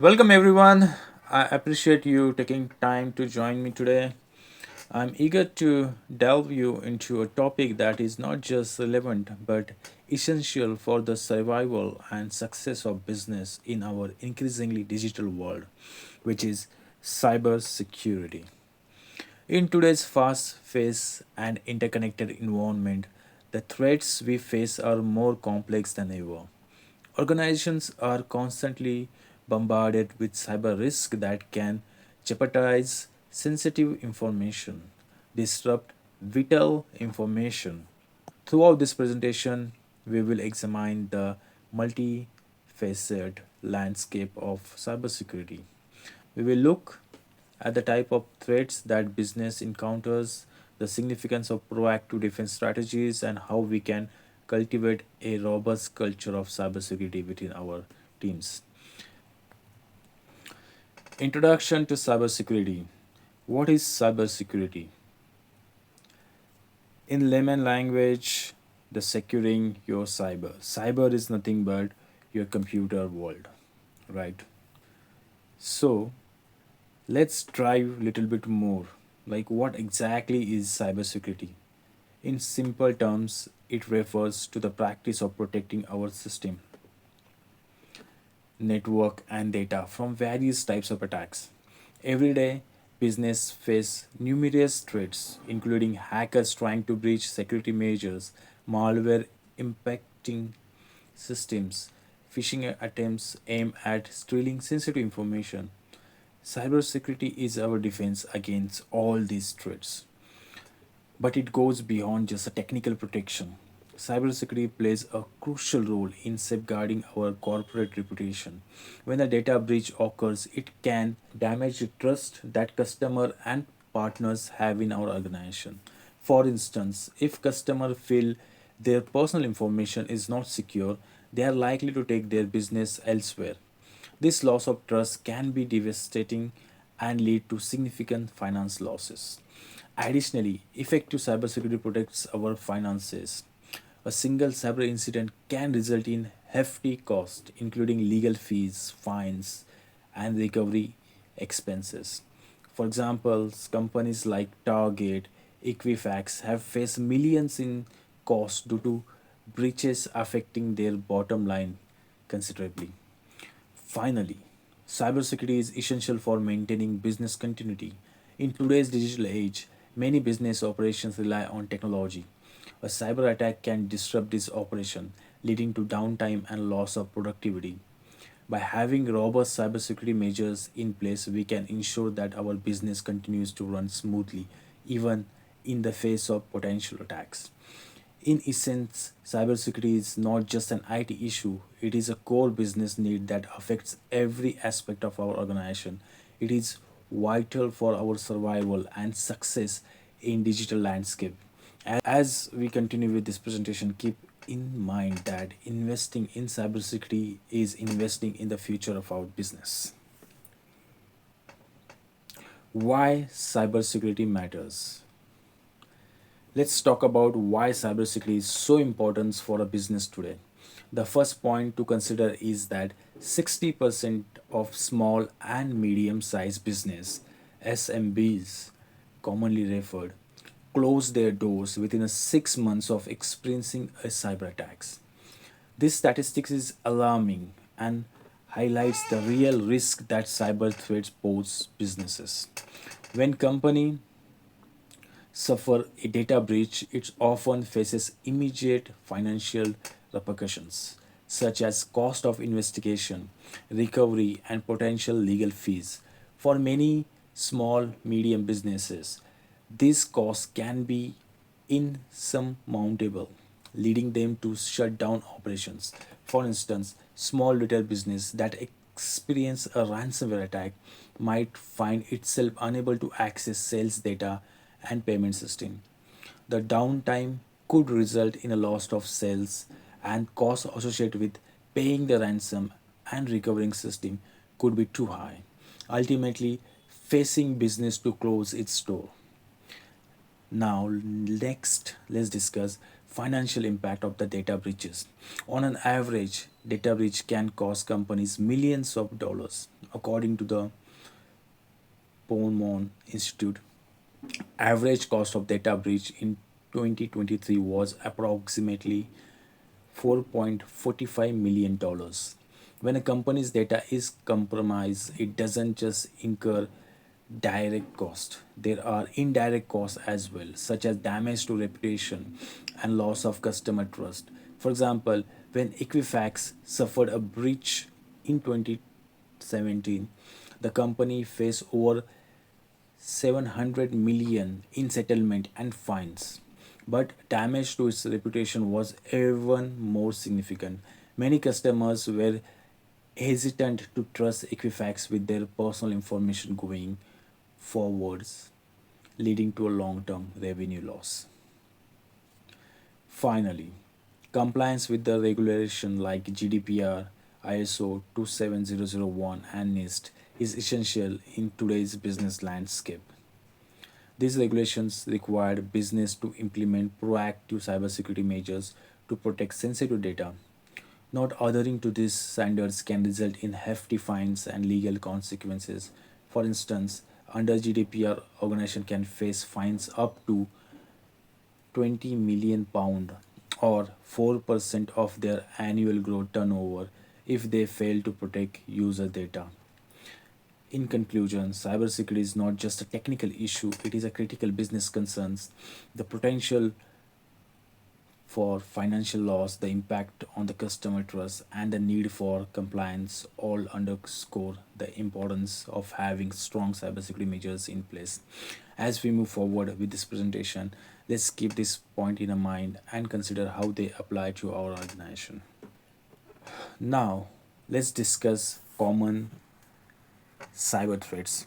Welcome everyone. I appreciate you taking time to join me today. I'm eager to delve you into a topic that is not just relevant but essential for the survival and success of business in our increasingly digital world, which is cybersecurity. In today's fast-paced and interconnected environment, the threats we face are more complex than ever. Organizations are constantly bombarded with cyber risk that can jeopardize sensitive information, disrupt vital information. Throughout this presentation, we will examine the multifaceted landscape of cybersecurity. We will look at the type of threats that business encounters, the significance of proactive defense strategies, and how we can cultivate a robust culture of cybersecurity within our teams. Introduction to cybersecurity. What is cybersecurity? In layman language, the securing your cyber. Cyber is nothing but your computer world, right? So, let's dive a little bit more. Like, what exactly is cybersecurity? In simple terms, it refers to the practice of protecting our system, network, and data from various types of attacks. Every day, business face numerous threats, including hackers trying to breach security measures, malware impacting systems, phishing attempts aimed at stealing sensitive information. Cybersecurity is our defense against all these threats. But it goes beyond just a technical protection. Cybersecurity plays a crucial role in safeguarding our corporate reputation. When a data breach occurs, it can damage the trust that customer and partners have in our organization. For instance, if customers feel their personal information is not secure, they are likely to take their business elsewhere. This loss of trust can be devastating and lead to significant finance losses. Additionally, effective cybersecurity protects our finances. A single cyber incident can result in hefty costs, including legal fees, fines, and recovery expenses. For example, companies like Target, Equifax have faced millions in costs due to breaches affecting their bottom line considerably. Finally, cybersecurity is essential for maintaining business continuity. In today's digital age, many business operations rely on technology. A cyber attack can disrupt this operation, leading to downtime and loss of productivity. By having robust cybersecurity measures in place, we can ensure that our business continues to run smoothly, even in the face of potential attacks. In essence, cybersecurity is not just an IT issue, it is a core business need that affects every aspect of our organization. It is vital for our survival and success in digital landscape. As we continue with this presentation, keep in mind that investing in cybersecurity is investing in the future of our business. Why cybersecurity matters? Let's talk about why cybersecurity is so important for a business today. The first point to consider is that 60% of small and medium sized business SMBs, commonly referred, close their doors within a 6 months of experiencing a cyber attacks. This statistics is alarming and highlights the real risk that cyber threats pose businesses. When company suffer a data breach, it often faces immediate financial repercussions, such as cost of investigation, recovery, and potential legal fees. For many small medium businesses, these costs can be insurmountable, leading them to shut down operations. For instance, small retail business that experience a ransomware attack might find itself unable to access sales data and payment system. The downtime could result in a loss of sales, and costs associated with paying the ransom and recovering system could be too high, ultimately facing business to close its door. Now, next, let's discuss financial impact of the data breaches. On an average, data breach can cost companies millions of dollars. According to the Ponemon Institute, average cost of data breach in 2023 was approximately $4.45 million. dollars. When a company's data is compromised, it doesn't just incur direct cost. There are indirect costs as well, such as damage to reputation and loss of customer trust. For example, when Equifax suffered a breach in 2017, the company faced over 700 million in settlement and fines. But damage to its reputation was even more significant. Many customers were hesitant to trust Equifax with their personal information going forwards, leading to a long term revenue loss. Finally, compliance with the regulation like GDPR, ISO 27001, and NIST is essential in today's business landscape. These regulations require business to implement proactive cybersecurity measures to protect sensitive data. Not adhering to these standards can result in hefty fines and legal consequences. For instance, under GDPR, organization can face fines up to 20 million pound or 4% of their annual gross turnover if they fail to protect user data. In conclusion, cybersecurity is not just a technical issue, it is a critical business concern. The potential for financial loss, the impact on the customer trust, and the need for compliance all underscore the importance of having strong cybersecurity measures in place. As we move forward with this presentation, let's keep this point in mind and consider how they apply to our organization. Now, let's discuss common cyber threats.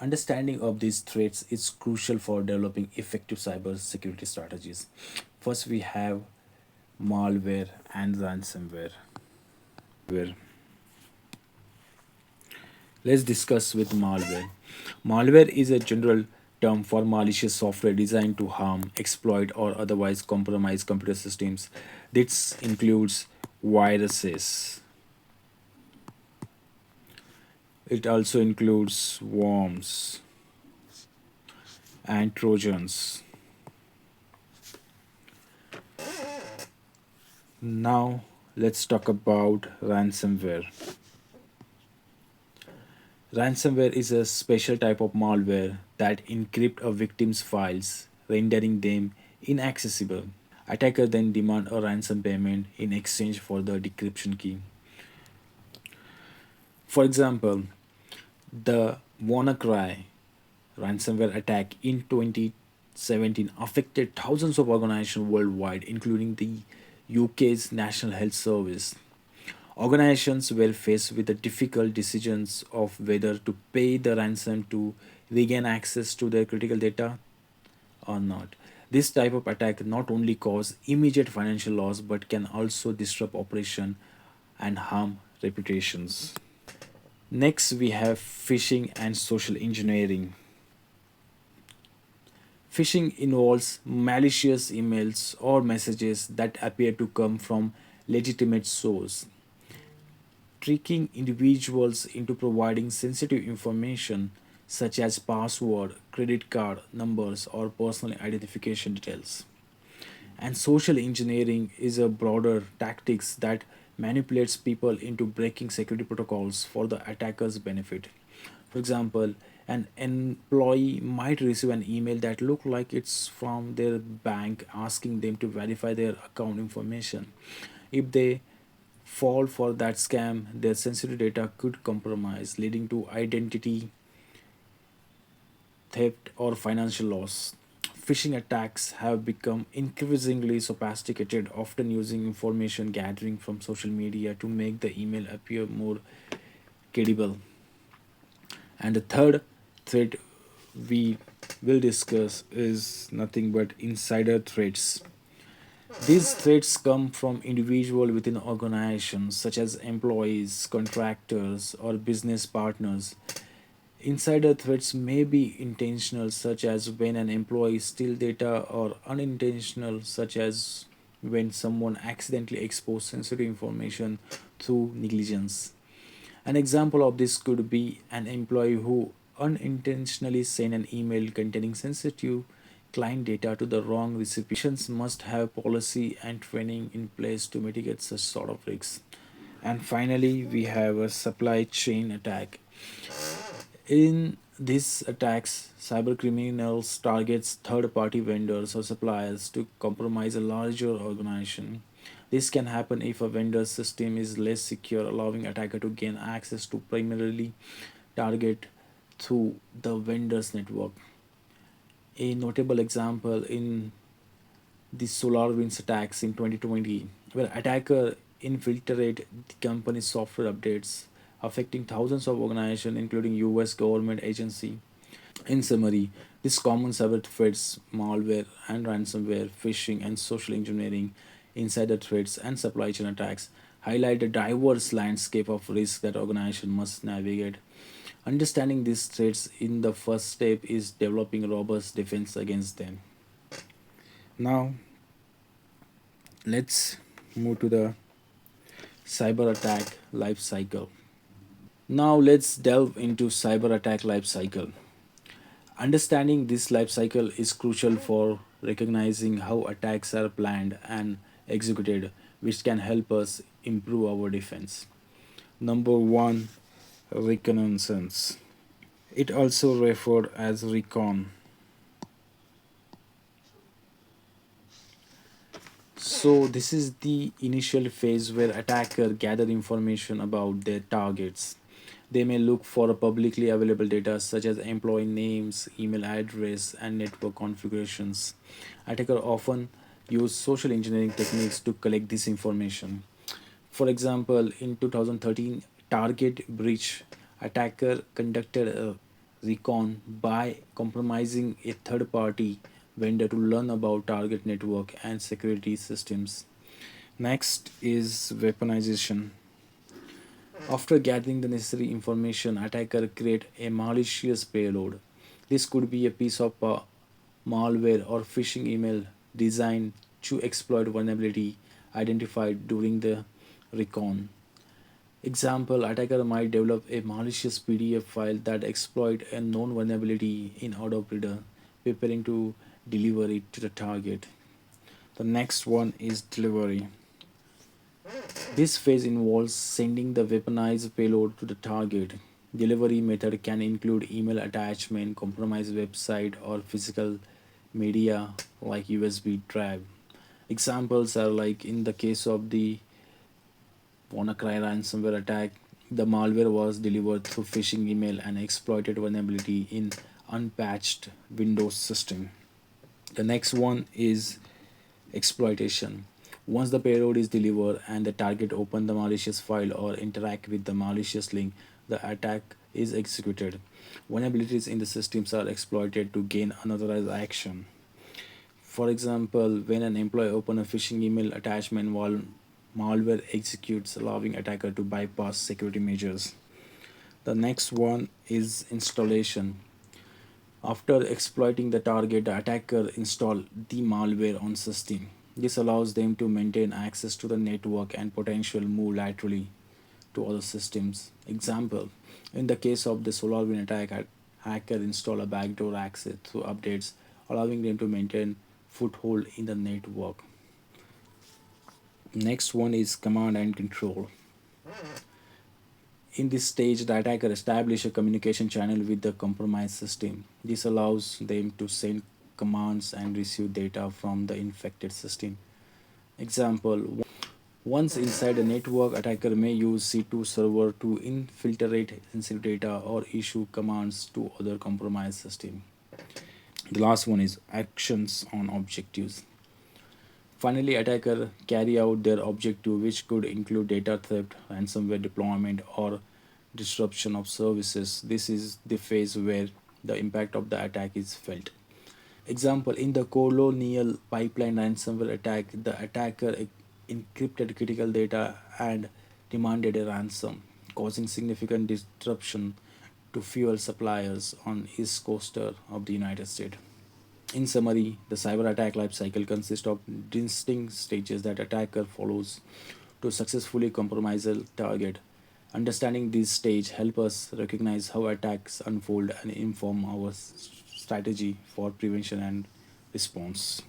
Understanding of these threats is crucial for developing effective cyber security strategies. First, we have malware and ransomware. Let's discuss with malware. Malware is a general term for malicious software designed to harm, exploit, or otherwise compromise computer systems. This includes viruses. It also includes worms and trojans. Now, let's talk about ransomware. Ransomware is a special type of malware that encrypt a victim's files, rendering them inaccessible. Attacker then demand a ransom payment in exchange for the decryption key. For example, the WannaCry ransomware attack in 2017 affected thousands of organizations worldwide, including the UK's National Health Service. Organizations were faced with the difficult decisions of whether to pay the ransom to regain access to their critical data or not. This type of attack not only cause immediate financial loss but can also disrupt operation and harm reputations. Next, we have phishing and social engineering. Phishing involves malicious emails or messages that appear to come from legitimate source, tricking individuals into providing sensitive information such as password, credit card numbers, or personal identification details. And social engineering is a broader tactics that manipulates people into breaking security protocols for the attacker's benefit. For example, an employee might receive an email that look like it's from their bank asking them to verify their account information. If they fall for that scam, their sensitive data could compromise, leading to identity theft or financial loss. Phishing attacks have become increasingly sophisticated, often using information gathering from social media to make the email appear more credible. And the third threat we will discuss is nothing but insider threats. These threats come from individuals within organizations such as employees, contractors, or business partners. Insider threats may be intentional, such as when an employee steals data, or unintentional, such as when someone accidentally exposes sensitive information through negligence. An example of this could be an employee who unintentionally sent an email containing sensitive client data to the wrong recipients must have policy and training in place to mitigate such sort of risks. And finally, we have a supply chain attack. In these attacks, cybercriminals targets third-party vendors or suppliers to compromise a larger organization. This can happen if a vendor's system is less secure, allowing attacker to gain access to primarily target through the vendor's network. A notable example in the SolarWinds attacks in 2020, where attacker infiltrated the company's software updates, affecting thousands of organizations, including U.S. government agency. In summary, these common cyber threats, malware and ransomware, phishing and social engineering, insider threats and supply chain attacks highlight the diverse landscape of risk that organizations must navigate. Understanding these threats in the first step is developing a robust defense against them. Now, let's move to the cyber attack life cycle. Now, let's delve into cyber attack life cycle. Understanding this life cycle is crucial for recognizing how attacks are planned and executed, which can help us improve our defense. Number one, reconnaissance. It also referred as recon. So this is the initial phase where attacker gather information about their targets. They may look for publicly available data such as employee names, email address, and network configurations. Attacker often use social engineering techniques to collect this information. For example, in 2013 Target breach, attacker conducted a recon by compromising a third-party vendor to learn about target network and security systems. Next is weaponization. After gathering the necessary information, attacker create a malicious payload. This could be a piece of malware or phishing email designed to exploit vulnerability identified during the recon. Example, attacker might develop a malicious PDF file that exploit a known vulnerability in Adobe Reader, preparing to deliver it to the target. The next one is delivery. This phase involves sending the weaponized payload to the target. Delivery method can include email attachment, compromised website, or physical media like USB drive. Examples are like in the case of the WannaCry ransomware attack, the malware was delivered through phishing email and exploited vulnerability in unpatched Windows system. The next one is exploitation. Once the payload is delivered and the target open the malicious file or interact with the malicious link, the attack is executed. Vulnerabilities in the systems are exploited to gain unauthorized action. For example, when an employee opens a phishing email attachment while malware executes, allowing attacker to bypass security measures. The next one is installation. After exploiting the target, the attacker install the malware on system. This allows them to maintain access to the network and potential move laterally to other systems. Example, in the case of the SolarWinds attack, hacker install a backdoor access through updates, allowing them to maintain foothold in the network. Next one is command and control. In this stage, the attacker establishes a communication channel with the compromised system. This allows them to send commands and receive data from the infected system. Example, once inside a network, attacker may use C2 server to infiltrate sensitive data or issue commands to other compromised system. The last one is actions on objectives. Finally, attacker carry out their objective, which could include data theft, ransomware deployment, or disruption of services. This is the phase where the impact of the attack is felt. Example, in the Colonial Pipeline ransomware attack, the attacker encrypted critical data and demanded a ransom, causing significant disruption to fuel suppliers on east coast of the United States. In summary, the cyber attack life cycle consists of distinct stages that attacker follows to successfully compromise a target. Understanding these stages help us recognize how attacks unfold and inform our strategy for prevention and response.